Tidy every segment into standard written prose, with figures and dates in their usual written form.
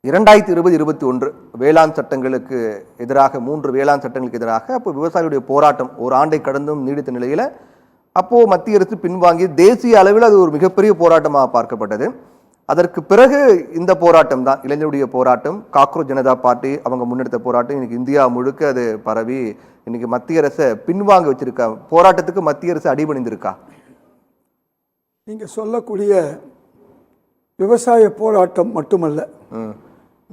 2020-21 வேளாண் சட்டங்களுக்கு எதிராக 3 வேளாண் சட்டங்களுக்கு எதிராக அப்போ விவசாயிகளுடைய போராட்டம் ஒரு ஆண்டை கடந்தும் நீடித்த நிலையில் அப்போ மத்திய அரசு பின்வாங்கி தேசிய அளவில் அது ஒரு மிகப்பெரிய போராட்டமாக பார்க்கப்பட்டது. அதற்கு பிறகு இந்த போராட்டம் தான் இளைஞருடைய போராட்டம், காக்ரோச் ஜனதா பார்ட்டி அவங்க முன்னெடுத்த போராட்டம் இன்னைக்கு இந்தியா முழுக்க அது பரவி இன்னைக்கு மத்திய அரசை பின்வாங்க வச்சிருக்கா. போராட்டத்துக்கு மத்திய அரசு அடிபணிந்திருக்கா? நீங்க சொல்லக்கூடிய விவசாய போராட்டம் மட்டுமல்ல,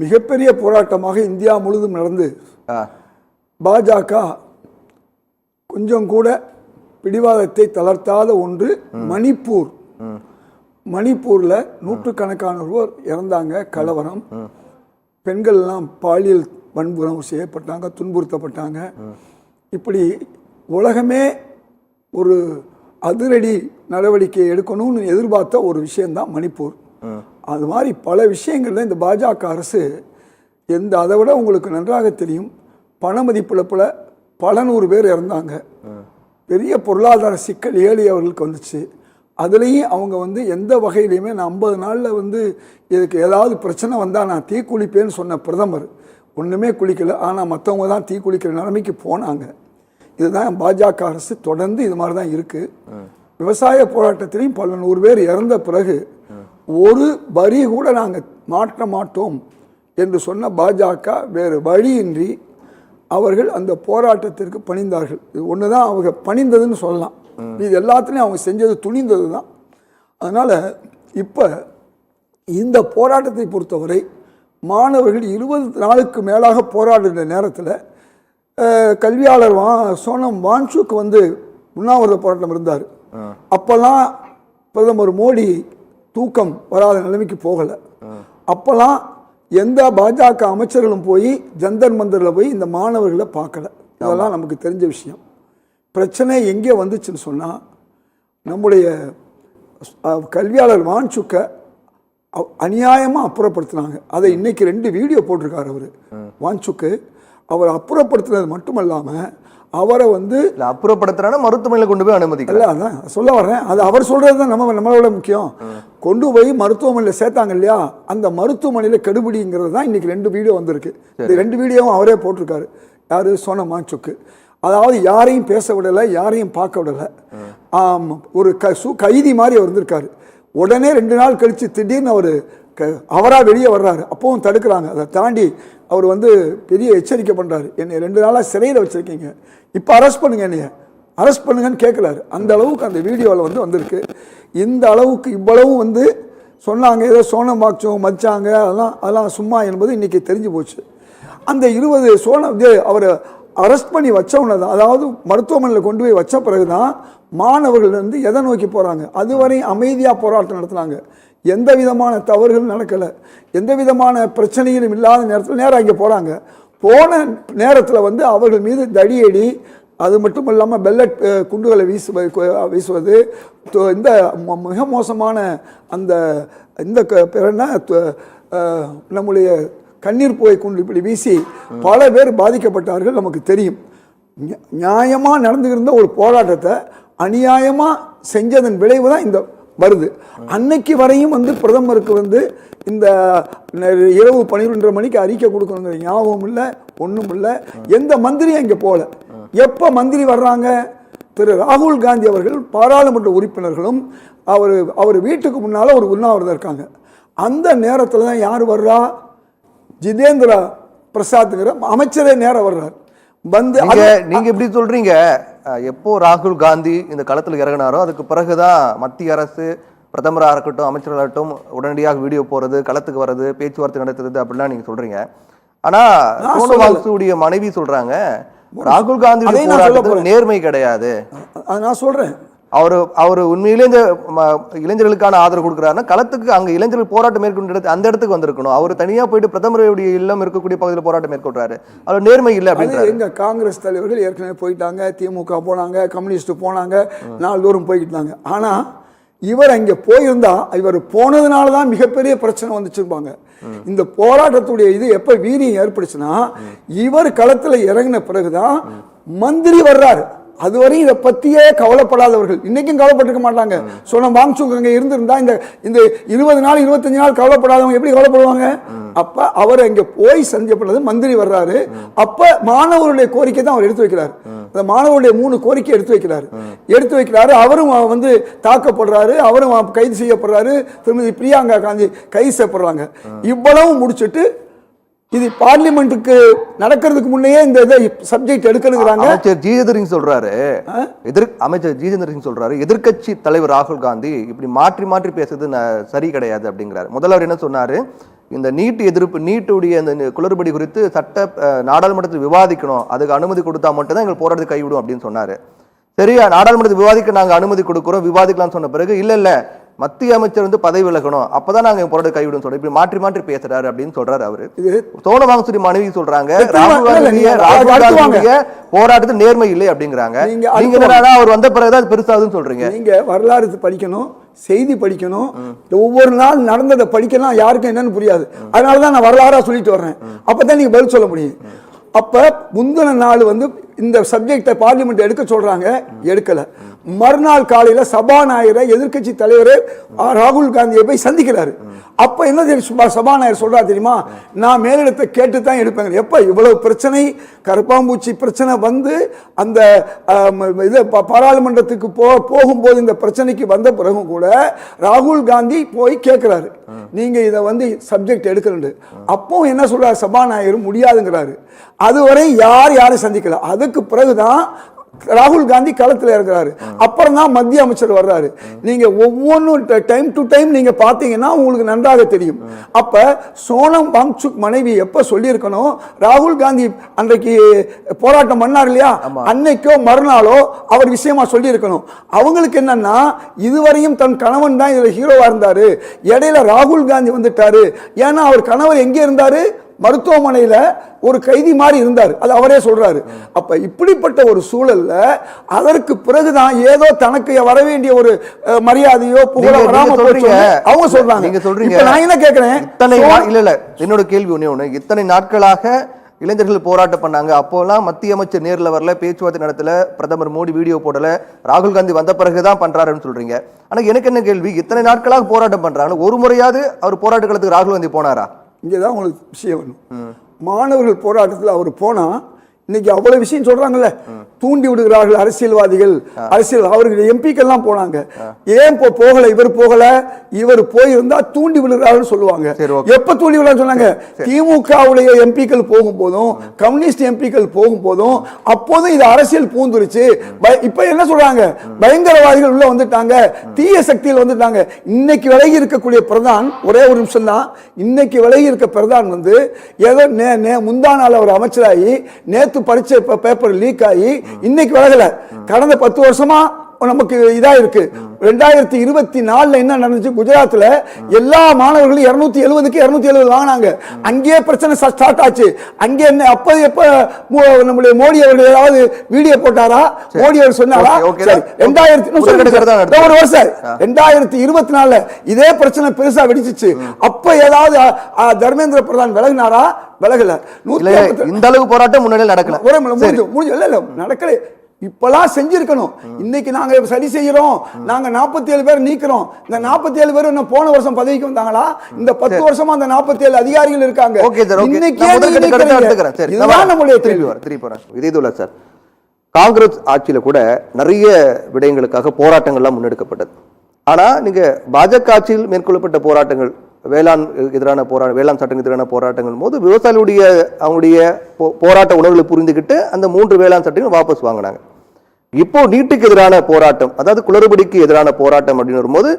மிகப்பெரிய போராட்டமாக இந்தியா முழுவதும் நடந்து பாஜக கொஞ்சம் கூட பிடிவாதத்தை தளர்த்தாத ஒன்று மணிப்பூர்ல நூற்றுக்கணக்கானோர் இறந்தாங்க. கலவரம், பெண்கள்லாம் பாலியல் வன்புணர்வு செய்யப்பட்டாங்க, துன்புறுத்தப்பட்டாங்க. இப்படி உலகமே ஒரு அதிரடி நடவடிக்கை எடுக்கணும்னு எதிர்பார்த்த ஒரு விஷயம்தான் மணிப்பூர். அது மாதிரி பல விஷயங்கள்ல இந்த பாஜக அரசு அதை விட உங்களுக்கு நன்றாக தெரியும், பண மதிப்பிழப்பில் பல 100 பேர் இறந்தாங்க. பெரிய பொருளாதார சிக்கல் ஏழையவர்களுக்கு வந்துச்சு. அதுலேயும் அவங்க எந்த வகையிலையுமே நான் 50 நாளில் இதுக்கு ஏதாவது பிரச்சனை வந்தால் நான் தீ குளிப்பேன்னு சொன்ன பிரதமர் ஒன்றுமே குளிக்கலை. ஆனால் மற்றவங்க தான் தீ குளிக்கிற நிலைமைக்கு போனாங்க. இதுதான் பாஜக அரசு தொடர்ந்து இது மாதிரி தான் இருக்குது. விவசாய போராட்டத்திலையும் பல 100 பேர் இறந்த பிறகு ஒரு வரி கூட நாங்கள் மாற்ற மாட்டோம் என்று சொன்ன பாஜக வேறு வழியின்றி அவர்கள் அந்த போராட்டத்திற்கு பணிந்தார்கள். இது ஒன்று தான் அவங்க பணிந்ததுன்னு சொல்லலாம். இது எல்லாத்துலேயும் அவங்க செஞ்சது துணிந்தது தான். அதனால் இப்போ இந்த போராட்டத்தை பொறுத்தவரை மாணவர்கள் 20 நாளுக்கு மேலாக போராடுகிற நேரத்தில் கல்வியாளர் சோனம் வான்சுக் உண்ணாவிரத போராட்டம் இருந்தார். அப்போல்லாம் பிரதமர் மோடி தூக்கம் வராத நிலைமைக்கு போகலை. அப்போல்லாம் எந்த பாஜக அமைச்சர்களும் போய் ஜந்தர் மந்தரில் போய் இந்த மாணவர்களை பார்க்கல. இதெல்லாம் நமக்கு தெரிஞ்ச விஷயம். பிரச்சனை எங்கே வந்துச்சுன்னு சொன்னால், நம்முடைய கல்வியாளர் வான்சுக்கை அநியாயமாக அப்புறப்படுத்தினாங்க. அதை இன்னைக்கு 2 வீடியோ போட்டிருக்காரு அவர் வான்சுக்கு. அவர் அப்புறப்படுத்தினது மட்டுமல்லாமல் அவரை அப்புறப்படுத்துறான மருத்துவமனையில் கொண்டு போய் அனுமதிக்கல. அதான் சொல்ல வர்றேன். அது அவர் சொல்றது தான் நம்மளோட முக்கியம். கொண்டு போய் மருத்துவமனையில் சேர்த்தாங்க இல்லையா, அந்த மருத்துவமனையில் கெடுபிடிங்கிறது தான் இன்னைக்கு 2 வீடியோ வந்திருக்கு. இந்த 2 வீடியோவும் அவரே போட்டிருக்காரு. யாரு? சோனம் வான்சுக்கு. அதாவது யாரையும் பேச விடலை, யாரையும் பார்க்க விடலை. ஒரு கைதி மாதிரி அவர் வந்திருக்காரு. உடனே 2 நாள் கழிச்சு திடீர்னு அவராக வெளியே வர்றாரு. அப்பவும் தடுக்கிறாங்க. அதை தாண்டி அவர் பெரிய எச்சரிக்கை பண்ணுறாரு. என்னை 2 நாளாக சிறையில் வச்சுருக்கீங்க, இப்போ அரெஸ்ட் பண்ணுங்க, என்னைய அரெஸ்ட் பண்ணுங்கன்னு கேட்குறாரு. அந்த அளவுக்கு அந்த வீடியோவில் வந்திருக்கு. இந்த அளவுக்கு இவ்வளவும் சொன்னாங்க. ஏதோ சோனம் வாக்சோம் மதிச்சாங்க, அதெல்லாம் சும்மா என்பது இன்றைக்கி தெரிஞ்சு போச்சு. அந்த 20 அவரை அரெஸ்ட் பண்ணி வச்சவன தான், அதாவது மருத்துவமனையில் கொண்டு போய் வச்ச பிறகு தான் மாணவர்கள் எதை நோக்கி போகிறாங்க. அதுவரை அமைதியாக போராட்டம் நடத்துனாங்க. எந்த விதமான தவறுகளும் நடக்கலை, எந்த விதமான பிரச்சனைகளும் இல்லாத நேரத்தில் நேராக இங்கே போகிறாங்க. போன நேரத்தில் அவர்கள் மீது தடியடி, அது மட்டும் இல்லாமல் பெல்லட் குண்டுகளை வீசுவது, இந்த மிக மோசமான இந்த நம்முடைய கண்ணீர் புகை குண்டு இப்படி வீசி பல பேர் பாதிக்கப்பட்டார்கள். நமக்கு தெரியும். நியாயமாக நடந்துகிருந்த ஒரு போராட்டத்தை அநியாயமாக செஞ்சதன் விளைவு தான் இந்த வருது. அன்னைக்கு வரையும் பிரதமருக்கு இந்த இரவு 12:30 மணிக்கு அறிக்கை கொடுக்கணுங்கிற ஞாபகம் இல்லை, ஒன்றும் இல்லை. எந்த மந்திரியும் இங்கே போகல. எப்போ மந்திரி வர்றாங்க? திரு ராகுல் காந்தி அவர்கள் பாராளுமன்ற உறுப்பினர்களும் அவர் வீட்டுக்கு முன்னால் ஒரு உண்ணாவிரதம் இருக்காங்க. அந்த நேரத்தில் தான் யார் வர்றா? ஜிதேந்திர பிரசாத்ங்கிற அமைச்சரே நேரம் வர்றார். நீங்க எப்படி சொல்றீங்க? எப்போ ராகுல் காந்தி இந்த களத்தில் இறங்கினாரோ அதுக்கு பிறகுதான் மத்திய அரசு, பிரதமராக இருக்கட்டும், அமைச்சர்களாகட்டும் உடனடியாக வீடியோ போறது, களத்துக்கு வர்றது, பேச்சுவார்த்தை நடத்துறது அப்படிலாம் நீங்க சொல்றீங்க. ஆனா சோனவால்சுடைய மனைவி சொல்றாங்க ராகுல் காந்தி நேர்மை கிடையாது. நான் சொல்றேன், அவர் உண்மையிலே இந்த இளைஞர்களுக்கான ஆதரவு கொடுக்குறாருன்னா களத்துக்கு அங்க இளைஞர்கள் போராட்டம் மேற்கொண்டு அந்த இடத்துக்கு வந்திருக்கணும். அவர் தனியா போயிட்டு பிரதமருடைய இல்லம் இருக்கக்கூடிய பகுதியில் போராட்டம் மேற்கொள்றாரு. அவர் நேர்மை இல்லை அப்படின்னு. எங்க காங்கிரஸ் தலைவர்கள் ஏற்கனவே போயிட்டாங்க, திமுக போனாங்க, கம்யூனிஸ்ட் போனாங்க, நாள்தோறும் போய்கிட்டாங்க. ஆனா இவர் அங்கே போயிருந்தா, இவர் போனதுனால தான் மிகப்பெரிய பிரச்சனை வந்துச்சிருப்பாங்க. இந்த போராட்டத்துடைய இது எப்ப வீரியம் ஏற்படுச்சுன்னா, இவர் களத்தில் இறங்கின பிறகுதான் மந்திரி வர்றாரு. அதுவரையும் இதை பத்தியே கவலைப்படாதவர்கள் இன்னைக்கும் கவலைப்பட்டிருக்க மாட்டாங்க. சோனம் வாங்சுக் அங்கே இருந்திருந்தா இந்த 20 நாள் 25 நாள் கவலைப்படாதவங்க எப்படி கவலைப்படுவாங்க? அப்ப அவர் அங்க போய் சந்திக்கப்பட்டது, மந்திரி வர்றாரு. அப்ப மாணவருடைய கோரிக்கை தான் அவர் எடுத்து வைக்கிறார். அந்த மாணவருடைய 3 கோரிக்கை எடுத்து வைக்கிறாரு. அவரும் வந்து தாக்கப்படுறாரு, அவரும் கைது செய்யப்படுறாரு. திருமதி பிரியங்கா காந்தி கைது செய்யப்படுறாங்க. இவ்வளவு முடிச்சுட்டு இது பார்லிமெண்ட்டுக்கு நடக்கிறதுக்கு முன்னே இந்த சப்ஜெக்ட் எடுக்கணுங்கிறாங்க. அமைச்சர் ஜிதேந்திர சிங் சொல்றாரு எதிர்க்கட்சி தலைவர் ராகுல் காந்தி இப்படி மாற்றி மாற்றி பேசுறது சரி கிடையாது அப்படிங்கிறாரு. முதல்வர் என்ன சொன்னாரு, இந்த நீட்டுடைய இந்த குளறுபடி குறித்து நாடாளுமன்றத்தில் விவாதிக்கணும், அதுக்கு அனுமதி கொடுத்தா மட்டும்தான் எங்கள் போராட்டத்தை கைவிடும் அப்படின்னு சொன்னாரு. சரியா, நாடாளுமன்றத்தில் விவாதிக்க நாங்க அனுமதி கொடுக்கிறோம், விவாதிக்கலாம்னு சொன்ன பிறகு இல்ல மத்திய அமைச்சர் வந்து பதவி விலகணும், அப்பதான் நாங்க போராட்ட கைவிடும் சொல்றோம், இப்படி மாற்றி மாற்றி பேசுறாரு அப்படின்னு சொல்றாரு அவரு. சோனம் வாங்கசூரி மனைவி சொல்றாங்க ராகுல் காந்திய போராட்டத்தில் நேர்மை இல்லை அப்படிங்கிறாங்க. நீங்க அவர் வந்த பிறகுதான் பெருசாகுதுன்னு சொல்றீங்க. நீங்க வரலாறு படிக்கணும், செய்தி படிக்கணும், ஒவ்வொரு நாள் நடந்ததை படிக்கலாம், யாருக்கும் என்னன்னு புரியாது. அதனாலதான் நான் வரலாறா சொல்லிட்டு வர்றேன், அப்பதான் நீங்க பதில் சொல்ல முடியும். அப்ப முந்தின நாள் வந்து இந்த சப்ஜெக்டை பார்லிமெண்ட் எடுக்க சொல்றாங்க, எடுக்கல. மறுநாள் காலையில சபாநாயகரை எதிர்க்கட்சி தலைவரே ராகுல் காந்தியை போய் சந்திக்கிறாரு. அப்ப என்ன சபாநாயகர் சொல்றாரு தெரியுமா, நான் மேலிடத்தை கேட்டு தான் எடுப்பேன். எப்ப இவ்வளவு பிரச்சனை, கருப்பாம்பூச்சி பிரச்சனை வந்து அந்த பாராளுமன்றத்துக்கு போகும்போது இந்த பிரச்சனைக்கு வந்த பிறகும் கூட ராகுல் காந்தி போய் கேட்கிறாரு, நீங்க இதை வந்து சப்ஜெக்ட் எடுக்கணும். அப்போ என்ன சொல்றாரு சபாநாயகர், முடியாதுங்கிறாரு. அதுவரை யாரும் சந்திக்கல. அதுக்கு பிறகுதான் ராகுல் காந்தி களத்தில் இருக்கிறாரு. அப்புறம் தான் மத்திய அமைச்சர் வர்றாரு. நீங்க ஒவ்வொன்றும் டைம் டு டைம் நீங்க பாத்தீங்கன்னா உங்களுக்கு நன்றாக தெரியும். அப்ப சோனம் வாங்சுக் மனைவி எப்ப சொல்லியிருக்கணும், ராகுல் காந்தி அன்றைக்கு போராட்டம் பண்ணார் இல்லையா, அன்னைக்கோ மறுநாளோ அவர் விஷயமா சொல்லி இருக்கணும். அவங்களுக்கு என்னன்னா, இதுவரையும் தன் கணவன் தான் இதுல ஹீரோவா இருந்தாரு, இடையில ராகுல் காந்தி வந்துட்டாரு. ஏன்னா அவர் கணவர் எங்கே இருந்தாரு, மருத்துவமனையில ஒரு கைதி மாதிரி இருந்தார், அது அவரே சொல்றாரு. அப்ப இப்படிப்பட்ட ஒரு சூழல்ல அதற்கு பிறகுதான் ஏதோ தனக்கு வர வேண்டிய ஒரு மரியாதையோ புகழோ வராம போறீங்க அவங்க சொல்றாங்க. நீங்க சொல்றீங்க, நான் என்ன கேக்குறேன், இல்ல என்னோட கேள்வி ஒண்ணே, இத்தனை நாட்களாக இளைஞர்கள் போராட்டம் பண்ணாங்க, அப்போலாம் மத்திய அமைச்சர் நேரில் வரல, பேச்சுவார்த்தை நடத்தல, பிரதமர் மோடி வீடியோ போடல, ராகுல் காந்தி வந்த பிறகுதான் பண்றாருன்னு சொல்றீங்க. ஆனா எனக்கு என்ன கேள்வி, இத்தனை நாட்களாக போராட்டம் பண்றாங்க, ஒரு முறையாவது அவர் போராட்ட காலத்துக்கு ராகுல் காந்தி போனாரா? இங்கேதான் உங்களுக்கு விஷயம் வேணும். மாணவர்கள் போராட்டத்தில் அவர் போனா இன்னைக்கு அவ்வளவு விஷயம் சொல்றாங்கல்ல, தூண்டி விடுகிறார்கள் அரசியல்வாதிகள், அவர்கள் எம்பிக்கள் எல்லாம் போனாங்க, ஏன் போகல, இவர் போயிருந்தா தூண்டி விடுகிறார்கள் சொல்லுவாங்க. எப்ப தூண்டி விடுறாங்க சொன்னாங்க, திமுகவுடைய எம்பிக்கள் போகும்போதும் கம்யூனிஸ்ட் எம்பிக்கள் போகும்போதும் அப்போதும் இது அரசியல் பூந்துருச்சு. இப்ப என்ன சொல்றாங்க, பயங்கரவாதிகள் உள்ள வந்துட்டாங்க, தீய சக்திகள் வந்துட்டாங்க. இன்னைக்கு விலகி இருக்கக்கூடிய பிரதான், ஒரே ஒரு நிமிஷம் தான், இன்னைக்கு விலகி இருக்க பிரதான் வந்து ஏதோ முந்தா நாள் அவர் அமைச்சராகி நேத்து படிச்ச பேப்பர் லீக் ஆகி இன்னைக்கு விலகல. கடந்த 10 வருஷமா நமக்கு இதா இருக்கு. 2024 என்ன நடந்துச்சு, குஜராத்ல எல்லா மாணவர்களும் 270க்கு 270 வாங்கினாங்க. அங்கேயே பிரச்சனை ஸ்டார்ட் ஆச்சு. அங்கே என்ன அப்ப எப்ப நம்முடைய மோடி அவர்கள் ஏதாவது வீடியோ போட்டாரா, மோடி அவர் சொன்னாரா? 2024 இதே பிரச்சனை பெருசா வெடிச்சிச்சு. அப்ப ஏதாவது தர்மேந்திர பிரதான் விலகினாரா? விலகல. இந்த அளவு போராட்டம் முன்னாடி நடக்கல, நடக்கல. இப்பெல்லாம் செஞ்சிருக்கணும். இன்னைக்கு நாங்க சரி செய்யறோம், நாங்க 47 பேர் நீக்கிறோம். இந்த 47 பேர் என்ன போன வருஷம் பதவிக்கு வந்தாங்களா? இந்த 10 வருஷமா அந்த 47 அதிகாரிகள் இருக்காங்க. சார், காங்கிரஸ் ஆட்சியில கூட நிறைய விடயங்களுக்காக போராட்டங்கள்லாம் முன்னெடுக்கப்பட்டது. ஆனா நீங்க பாஜக ஆட்சியில் மேற்கொள்ளப்பட்ட போராட்டங்கள், வேளாண் சட்டங்களுக்கு எதிரான போராட்டங்கள் போது விவசாயிகளுடைய அவங்களுடைய போராட்ட உணர்வுகளை புரிந்துகிட்டு அந்த 3 வேளாண் சட்டங்கள் வாபஸ் வாங்கினாங்க. இப்போ நீட்டுக்கு எதிரான போராட்டம், அதாவது குளறுபடிக்கு எதிரான போராட்டம் அப்படின்னு வரும்போது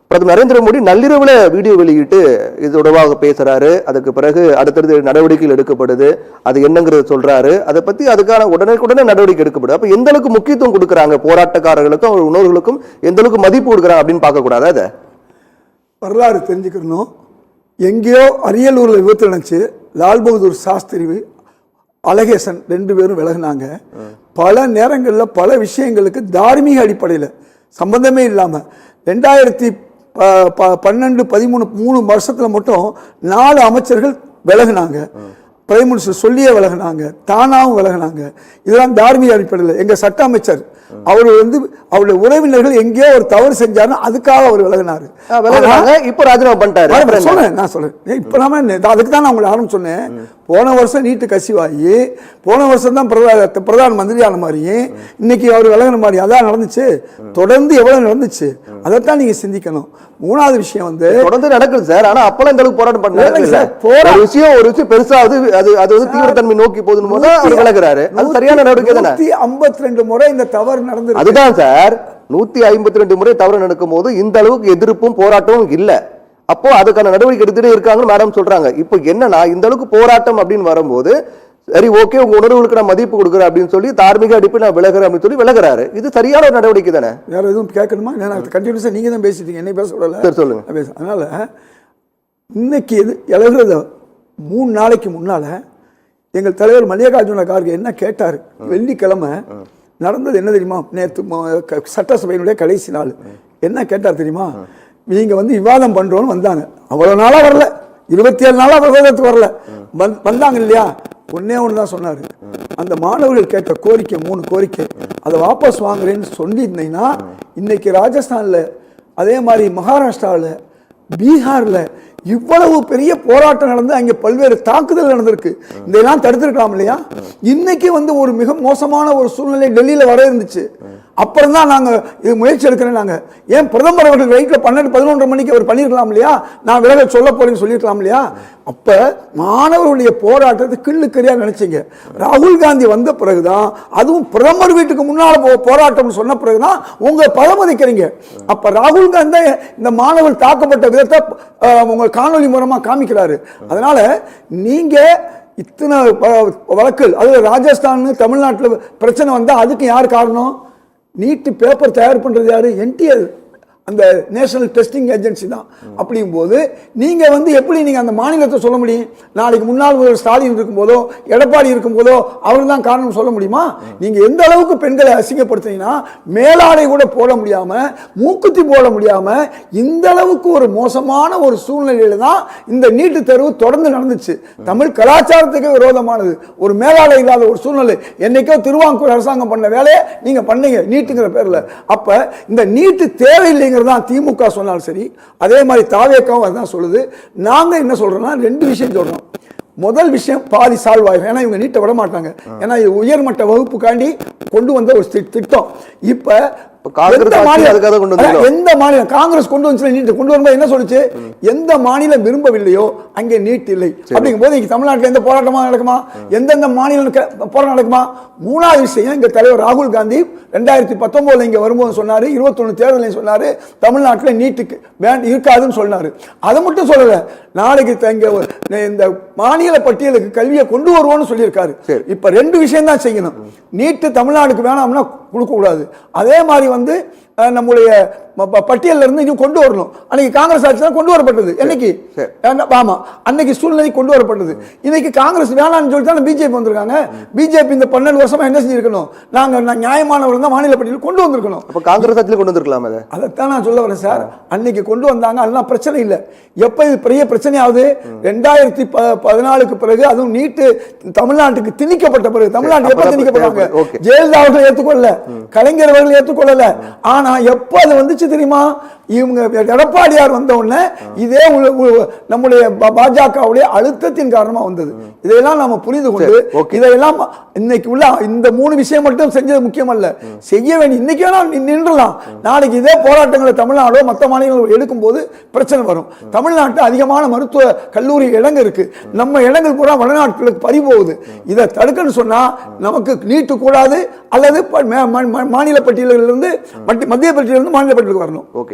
பிரதமர் நரேந்திர மோடி நள்ளிரவுல வீடியோ வெளியிட்டு இது தொடர்பாக பேசுறாரு. அதுக்கு பிறகு அடுத்தடுத்து நடவடிக்கைகள் எடுக்கப்படுது, அது என்னங்கிறத சொல்றாரு. அதை பத்தி அதுக்கான உடனே நடவடிக்கை எடுக்கப்படுது. அப்ப எந்த அளவுக்கு முக்கியத்துவம் கொடுக்குறாங்க போராட்டக்காரர்களுக்கும் அவங்க உணர்வுகளுக்கும், எந்த அளவுக்கு மதிப்பு கொடுக்குறாங்க அப்படின்னு பார்க்க கூடாது. அதை வரலாறு தெரிஞ்சுக்கணும். எங்கேயோ அரியலூரில் விபத்து நினைச்சு லால் பகதூர் சாஸ்திரி, அழகேசன் 2 பேரும் விலகினாங்க. பல நேரங்களில் பல விஷயங்களுக்கு தார்மீக அடிப்படையில் சம்பந்தமே இல்லாமல் 2012, 13 3 வருஷத்தில் மட்டும் 4 அமைச்சர்கள் விலகினாங்க. பிரைம் மினிஸ்டர் சொல்லியே விலகினாங்க, தானாகவும் விலகினாங்க. இதெல்லாம் தார்மீக அடிப்படையில் எங்கள் சட்ட அமைச்சர் அவர் வந்து அவருடைய உறவினர்கள் எங்கேயோ ஒரு தவறு செஞ்சாருன்னு அதுக்காக அவர் விலகினாரு. இப்போ ராஜினாமா பண்ணிட்டாரு. சொல்றேன் நான் சொல்றேன் இப்போ நாம அதுக்கு தான் நான் உங்களை ஆரம்பி சொன்னேன். போன வருஷம் நீட்டு கசிவாகி போன வருஷம் தான் பிரதான மந்திரியான மாதிரியும் இன்னைக்கு அவர் விலகின மாதிரி அதான் நடந்துச்சு. தொடர்ந்து எவ்வளவு நடந்துச்சு அதைத்தான் நீங்க சிந்திக்கணும். மூணாவது விஷயம் வந்து தொடர்ந்து நடக்குது சார். ஆனா அப்பெல்லாம் இந்த அளவுக்கு போராட்டம் பண்ணல சார். ஒரு விஷயம் பெருசாவது அது வந்து தீவிரத்தன்மை நோக்கி போதும் போது அவர் விலகுறாரு. அது சரியான நடவடிக்கை தானே. 152 முறை இந்த தவறு நடந்து அதுதான் சார் 152 முறை தவறு நடக்கும் போது இந்த அளவுக்கு எதிர்ப்பும் போராட்டமும் இல்ல. அப்போ அதுக்கான நடவடிக்கை எடுத்துட்டே இருக்காங்கன்னு மேடம் சொல்றாங்க. இப்போ என்னன்னா இந்த அளவுக்கு போராட்டம் அப்படின்னு வரும்போது சரி ஓகே உங்க உணர்வுகளுக்கு நான் மதிப்பு கொடுக்குறேன் அப்படின்னு சொல்லி தார்மீக அடிப்பு நான் விலகிறேன் அப்படின்னு சொல்லி விலகிறாரு. இது சரியான ஒரு நடவடிக்கை தானே. வேற எதுவும் கேட்கணுமா? கண்டினியூஸா நீங்க தான் பேசிட்டீங்க, என்ன பேச விடல. சரி சொல்லுங்க. அதனால இன்னைக்கு இது இலகுறத 3 நாளைக்கு முன்னால எங்கள் தலைவர் மல்லிகார்ஜுன கார்கே என்ன கேட்டாரு? வெள்ளிக்கிழமை நடந்தது என்ன தெரியுமா? நேற்று சட்டசபையினுடைய கடைசி நாள் என்ன கேட்டார் தெரியுமா? நீங்க வந்து விவாதம் பண்றோன்னு வந்தாங்க. அவ்வளவு நாளா வரல, 27 நாளா விவாதத்துக்கு வரல, வந்தாங்க இல்லையா? ஒன்னே ஒன்று தான் சொன்னாரு. அந்த மாணவர்கள் கேட்ட கோரிக்கை 3 கோரிக்கை அதை வாபஸ் வாங்குறேன்னு சொல்லியிருந்தீங்கன்னா இன்னைக்கு ராஜஸ்தான்ல அதே மாதிரி மகாராஷ்டிராவில் பீகார்ல இவ்வளவு பெரிய போராட்டம் நடந்து அங்கே பல்வேறு தாக்குதல் நடந்திருக்கு. இதெல்லாம் தடுத்திருக்கலாம் இல்லையா? இன்னைக்கு வந்து ஒரு மிக மோசமான ஒரு சூழ்நிலை டெல்லியில வர இருந்துச்சு. அப்புறம் தான் நாங்க இது முயற்சி எடுக்கிறேன். நாங்க ஏன் பிரதமர் அவர்கள் நைட்ல 12-11 மணிக்கு அவர் பண்ணிருக்கலாம் இல்லையா? நான் விலக சொல்ல போறேன்னு சொல்லிருக்கலாம் இல்லையா? அப்ப மாணவர்களுடைய போராட்டத்தை கிள்ளுக்கரியா நினைச்சீங்க. ராகுல் காந்தி வந்த பிறகுதான், அதுவும் பிரதமர் வீட்டுக்கு முன்னால போராட்டம் சொன்ன பிறகுதான் உங்க பதமதிக்கிறீங்க. அப்ப ராகுல் காந்தி இந்த மாணவர்கள் தாக்கப்பட்ட விதத்தை உங்க காணொலி மூலமா காமிக்கிறாரு. அதனால நீங்க இத்தனை வழக்குகள், அதுல ராஜஸ்தான் தமிழ்நாட்டில் பிரச்சனை வந்தா அதுக்கு யார் காரணம்? நீட்டு பேப்பர் தயார் பண்றது யாரு? என்டிஆர், அந்த நேஷனல் டெஸ்டிங் ஏஜென்சி தான். அப்படிங்கும் போது நீங்க வந்து எப்படி நீங்க அந்த மாநிலத்தை சொல்ல முடியும்? நாளைக்கு முன்னாள் முதல்வர் ஸ்டாலின் இருக்கும்போதோ எடப்பாடி இருக்கும்போதோ அவர் தான் காரணம் சொல்ல முடியுமா? நீங்க எந்த அளவுக்கு பெண்களை அசிங்கப்படுத்தினீங்கன்னா மேலாடை கூட போட முடியாம, மூக்குத்தி போட முடியாம, இந்த அளவுக்கு ஒரு மோசமான ஒரு சூழ்நிலையில தான் இந்த நீட்டு தேர்வு தொடர்ந்து நடந்துச்சு. தமிழ் கலாச்சாரத்துக்கு விரோதமானது, ஒரு மேலாடை இல்லாத ஒரு சூழ்நிலை. என்னைக்கோ திருவாங்கூர் அரசாங்கம் பண்ண வேலையை நீங்க பண்ணீங்க நீட்டுங்கிற பேர்ல. அப்ப இந்த நீட்டு தேவையில்லைங்க தான் திமுக சொன்னாலும் சரி, அதே மாதிரி தாவேக்காவும் அதுதான் சொல்லுது. நாங்க என்ன சொல்றோம்னா 2 விஷயம் சொல்றோம். முதல் விஷயம் பாதி சால்வ் ஆகும். ஏன்னா இவங்க நீட்டை விட மாட்டாங்க. ஏன்னா இது உயர்மட்ட வகுப்புக்காண்டி கொண்டு வந்த ஒரு திட்டம். இப்ப எந்த மாநிலம் காங்கிரஸ் கொண்டு வந்து நீட் கொண்டு வரும்போது என்ன சொல்லுச்சு? எந்த மாநிலம் விரும்பவில்லையோ அங்கே நீட் இல்லை. அப்படிங்கும் போது தமிழ்நாட்டில் எந்த போராட்டமா நடக்குமா? எந்தெந்த மாநிலம் போராட்டம் நடக்குமா? மூணாவது விஷயம், எங்க தலைவர் ராகுல் காந்தி 2019 இங்க வரும்போது சொன்னாரு, 21 தேர்தலையும் சொன்னாரு தமிழ்நாட்டில் நீட்டுக்கு இருக்காதுன்னு சொன்னாரு. அதை மட்டும் சொல்லல, நாளைக்கு இந்த மாநில பட்டியலுக்கு கல்வியை கொண்டு வருவோம்னு சொல்லியிருக்காரு. இப்ப 2 விஷயம் தான் செய்யணும். நீட்டு தமிழ்நாடுக்கு வேணாம்னா கொடுக்க கூடாது. அதே மாதிரி வந்து நம்முடைய பட்டியல்ல இருந்து இன்னும் கொண்டு வரணும். அன்னைக்கு காங்கிரஸ் ஆட்சி தான் கொண்டு வரப்பட்டது. என்னைக்கு? ஆமா, அன்னைக்கு சூழ்நிலை கொண்டு வரப்பட்டது. இன்னைக்கு காங்கிரஸ் வேணாம்னு சொல்லி தான் பிஜேபி வந்திருக்காங்க. பிஜேபி இந்த 12 வருஷமா என்ன செஞ்சிருக்கணும்? நாங்க நியாயமானவர்கள் தான் மாநில பட்டியல் கொண்டு வந்திருக்கணும். அப்ப காங்கிரஸ் ஆட்சியில் கொண்டு வந்திருக்கலாம். அதைத்தான் நான் சொல்ல வரேன் சார். அன்னைக்கு கொண்டு வந்தாங்க, அதெல்லாம் பிரச்சனை இல்லை. எப்ப இது பெரிய பிரச்சனை ஆகுது? 2014க்கு பிறகு, அதுவும் நீட்டு தமிழ்நாட்டுக்கு திணிக்கப்பட்ட பிறகு. தமிழ்நாட்டு எப்ப திணிக்கப்பட்டாங்க? ஜெயலலிதா அவர்கள் ஏற்றுக்கொள்ள, கலைஞர் அவர்கள் ஏற்றுக்கொள்ளல. ஆனா எப்ப அது வந்துச்சு தெரியுமா? இவங்க எடப்பாடியார் வந்த உடனே இதே நம்முடைய பாஜகவுடைய அழுத்தத்தின் காரணமா வந்தது. இதையெல்லாம் நாம புரிந்து கொண்டு இதையெல்லாம் இன்னைக்கு உள்ள இந்த 3 விஷயம் மட்டும் செஞ்சது முக்கியம் அல்ல, செய்ய வேண்டிய இன்னைக்கு வேணா நின்றலாம். நாளைக்கு இதே போராட்டங்களை தமிழ்நாடோ மற்ற மாநிலங்களோ எடுக்கும் போது பிரச்சனை வரும். தமிழ்நாட்டில் அதிகமான மருத்துவ கல்லூரி இடங்கள் இருக்கு. நம்ம இடங்கள் பூரா வடநாட்டுகளுக்கு பறிபோகுது. இதை தடுக்கன்னு சொன்னா நமக்கு நீட்டு கூடாது, அல்லது மாநில பட்டியலிலிருந்து மத்திய பட்டியலிருந்து மாநில பட்டியலுக்கு வரணும்.